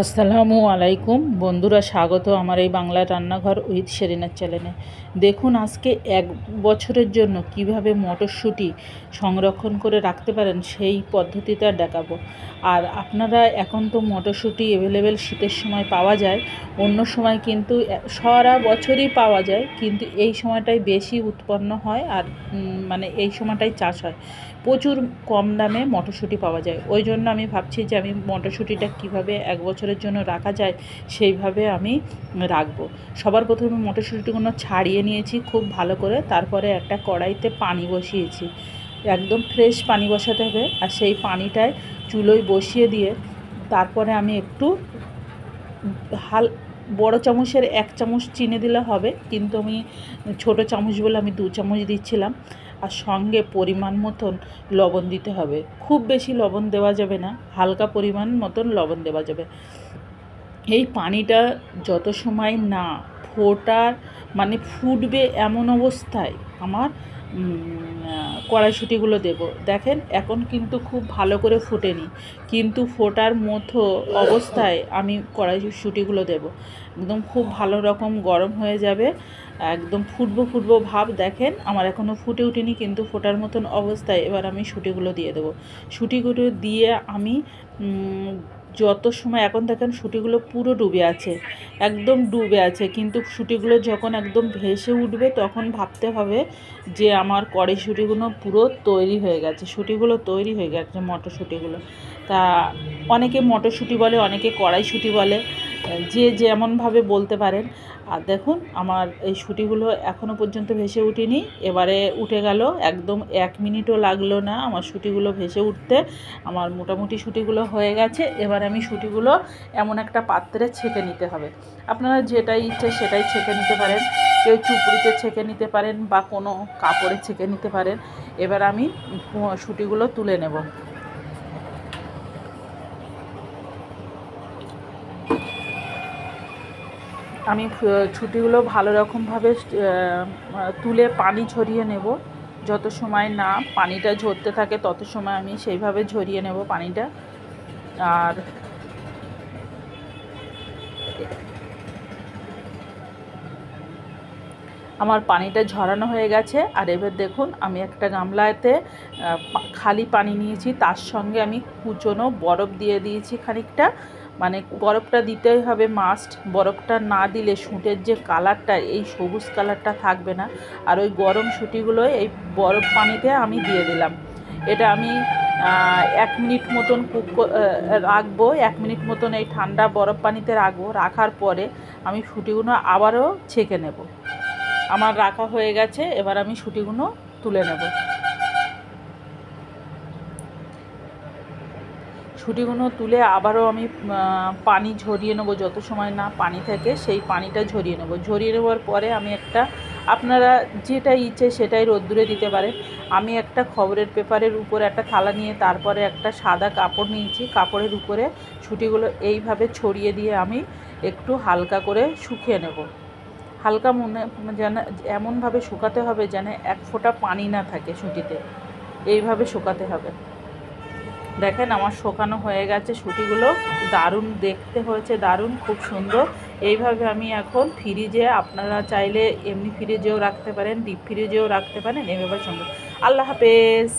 আসসালামু আলাইকুম বন্ধুরা, স্বাগত আমার এই বাংলা রান্নাঘর উইথ শেরিনার চ্যানেলে। দেখুন আজকে এক বছরের জন্য কিভাবে মটরশুঁটি সংরক্ষণ করে রাখতে পারেন সেই পদ্ধতিটা দেখাবো। আর আপনারা এখন তো মটরশুঁটি অ্যাভেলেবেল শীতের সময় পাওয়া যায়, অন্য সময় কিন্তু সারা বছরই পাওয়া যায়, কিন্তু এই সময়টাই বেশি উৎপন্ন হয় আর মানে এই সময়টাই চাষ হয়। প্রচুর কম দামে মটরশুঁটি পাওয়া যায়, ওই জন্য আমি ভাবছি যে আমি মটরশুঁটিটা কীভাবে এক বছরের জন্য রাখা যায় সেইভাবে আমি রাখবো। সবার প্রথমে মটরশুঁটিগুলো ছাড়িয়ে নিয়েছি খুব ভালো করে, তারপরে একটা কড়াইতে পানি বসিয়েছি, একদম ফ্রেশ পানি বসাতে হবে। আর সেই পানিটায় চুলোয় বসিয়ে দিয়ে তারপরে আমি একটু বড় চামচের 1 চামচ চিনি দিলে হবে, কিন্তু আমি ছোট চামচ বলে আমি 2 চামচ দিচ্ছিলাম। আর সঙ্গে পরিমাণ মতন লবণ দিতে হবে, খুব বেশি লবণ দেওয়া যাবে না, হালকা পরিমাণ মতন লবণ দেওয়া যাবে। এই পানিটা যত সময় না মানে ফুটবে এমন অবস্থায় আমার কড়াইশুঁটিগুলো দেব। দেখেন এখন কিন্তু খুব ভালো করে ফুটেনি, কিন্তু ফোটার মতো অবস্থায় আমি কড়াইশুঁটিগুলো দেব। একদম খুব ভালো রকম গরম হয়ে যাবে, একদম ফুটবো ভাব। দেখেন আমার এখনও ফুটে উঠেনি, কিন্তু ফোটার মতন অবস্থায় এবার আমি শুঁটিগুলো দিয়ে দেবো। শুঁটিগুলো দিয়ে আমি যত সময়, এখন দেখেন শুঁটিগুলো পুরো ডুবে আছে, একদম ডুবে আছে, কিন্তু শুঁটিগুলো যখন একদম ভেসে উঠবে তখন ভাবতে হবে যে আমার কড়াইশুঁটিগুলো পুরো তৈরি হয়ে গেছে, শুঁটিগুলো তৈরি হয়ে গেছে মটরশুঁটিগুলো। তা অনেকে মটরশুঁটি বলে, অনেকে কড়াইশুঁটি বলে, যে যেমনভাবে বলতে পারেন। আর দেখুন আমার এই শুঁটিগুলো এখনও পর্যন্ত ভেসে উঠেনি, এবারে উঠে গেল, একদম 1 মিনিটও লাগলো না আমার শুঁটিগুলো ভেসে উঠতে। আমার মোটামুটি শুঁটিগুলো হয়ে গেছে। এবার আমি শুঁটিগুলো এমন একটা পাত্রে ছেঁকে নিতে হবে। আপনারা যেটাই ইচ্ছে সেটাই ছেঁকে নিতে পারেন, কেউ চুপড়িতে ছেঁকে নিতে পারেন বা কোনো কাপড়ে ছেঁকে নিতে পারেন। এবার আমি শুঁটিগুলো তুলে নেব। আমি ছুটিগুলো ভালো রকমভাবে তুলে পানি ঝরিয়ে নেব। যত সময় না পানিটা ঝরতে থাকে তত সময় আমি সেইভাবে ঝরিয়ে নেব পানিটা। আর আমার পানিটা ঝরানো হয়ে গেছে। আর এবার দেখুন আমি একটা গামলাতে খালি পানি নিয়েছি, তার সঙ্গে আমি কুচনো বরফ দিয়ে দিয়েছি খানিকটা। মানে বরফটা দিতেই হবে মাস্ট, বরফটা না দিলে শুঁটের যে কালারটা, এই সবুজ কালারটা থাকবে না। আর ওই গরম শুঁটিগুলো এই বরফ পানিতে আমি দিয়ে দিলাম। এটা আমি 1 মিনিট মতন রাখবো, 1 মিনিট মতন এই ঠান্ডা বরফ পানিতে রাখবো। রাখার পরে আমি শুঁটিগুলো আবারও ছেঁকে নেব। আমার রাখা হয়ে গেছে, এবার আমি শুঁটিগুলো তুলে নেব। শুঁটিগুলো তুলে আবারও আমি পানি ঝরিয়ে নেব, যত সময় না পানি থাকে সেই পানিটা ঝরিয়ে নেব। ঝরিয়ে নেওয়ার পরে আমি আপনারা যেটা ইচ্ছে সেটাই রোদ্দুরে দিতে পারেন। আমি একটা খবরের পেপারের উপরে একটা থালা নিয়ে তারপরে একটা সাদা কাপড় নিয়েছি, কাপড়ের উপরে শুঁটিগুলো এইভাবে ছড়িয়ে দিয়ে আমি একটু হালকা করে শুকিয়ে নেব। হালকা যেন এমনভাবে শুকাতে হবে যেন 1 ফোঁটা পানি না থাকে শুঁটিতে, এইভাবে শুকাতে হবে। দেখেন আমার শুকানো হয়ে গেছে শুঁটিগুলো, দারুণ দেখতে হয়েছে, দারুণ খুব সুন্দর। এইভাবে আমি এখন ফ্রিজে, আপনারা চাইলে এমনি ফ্রিজেও রাখতে পারেন, ডিপ ফ্রিজেও রাখতে পারেন, এইভাবে সুন্দর। আল্লাহ হাফেজ।